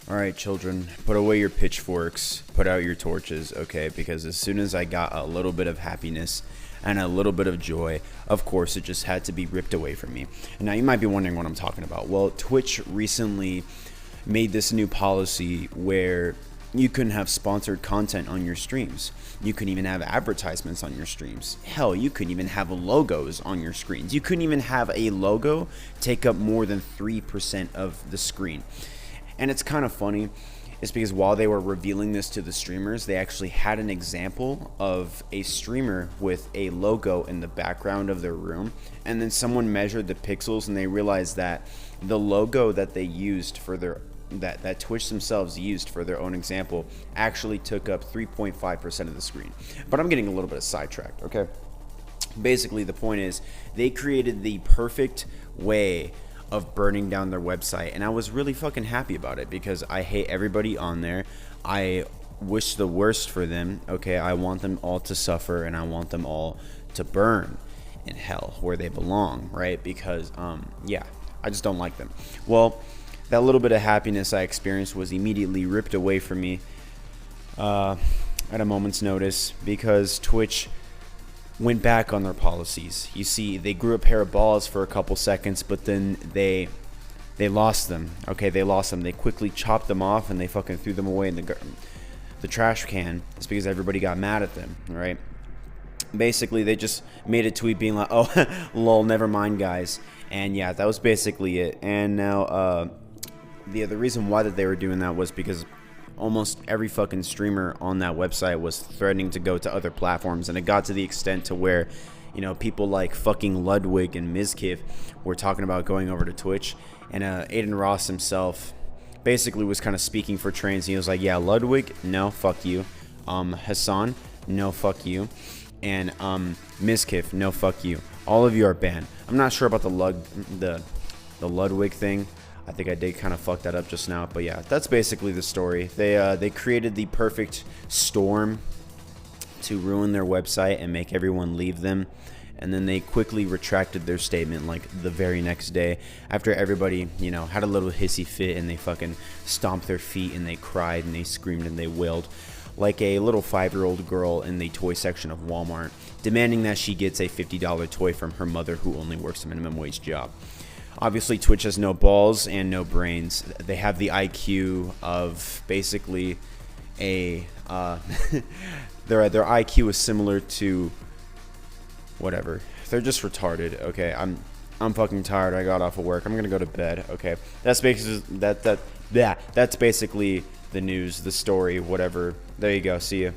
All right, children, put away your pitchforks, put out your torches, okay? Because as soon as I got a little bit of happiness and a little bit of joy, of course, it just had to be ripped away from me. And now you might be wondering what I'm talking about. Well, Twitch recently made this new policy where you couldn't have sponsored content on your streams. You couldn't even have advertisements on your streams. Hell, you couldn't even have logos on your screens. You couldn't even have a logo take up more than 3% of the screen. And it's kind of funny. It's because while they were revealing this to the streamers, they actually had an example of a streamer with a logo in the background of their room. And then someone measured the pixels and they realized that the logo that they used for their that Twitch themselves used for their own example actually took up 3.5% of the screen. But I'm getting a little bit sidetracked, okay? Basically, the point is they created the perfect way of burning down their website, and I was really fucking happy about it because I hate everybody on there. I wish the worst for them, okay? I want them all to suffer and I want them all to burn in hell where they belong, right? Because yeah, I just don't like them. Well, that little bit of happiness I experienced was immediately ripped away from me at a moment's notice because Twitch went back on their policies. You see, they grew a pair of balls for a couple seconds, but then they lost them. Okay, they lost them. They quickly chopped them off and they fucking threw them away in the trash can. It's because everybody got mad at them, right? Basically, they just made a tweet being like, "Oh, lol, never mind, guys." And yeah, that was basically it. And now, the reason why that they were doing that was because almost every fucking streamer on that website was threatening to go to other platforms, and it got to the extent to where, you know, people like fucking Ludwig and Mizkif were talking about going over to Twitch, and Aiden Ross himself basically was kind of speaking for trains. He was like, yeah, Ludwig, no, fuck you. Hassan, no, fuck you. And Mizkif, no, fuck you. All of you are banned. I'm not sure about the Ludwig thing. I think I did kind of fuck that up just now, but yeah, that's basically the story. They created the perfect storm to ruin their website and make everyone leave them, and then they quickly retracted their statement like the very next day after everybody, you know, had a little hissy fit and they fucking stomped their feet and they cried and they screamed and they wailed like a little 5-year-old girl in the toy section of Walmart, demanding that she gets a $50 toy from her mother who only works a minimum wage job. Obviously, Twitch has no balls and no brains. They have the IQ of basically a their IQ is similar to whatever. They're just retarded. Okay, I'm fucking tired. I got off of work. I'm gonna go to bed. Okay, that's basically that's basically the news, the story, whatever. There you go. See ya.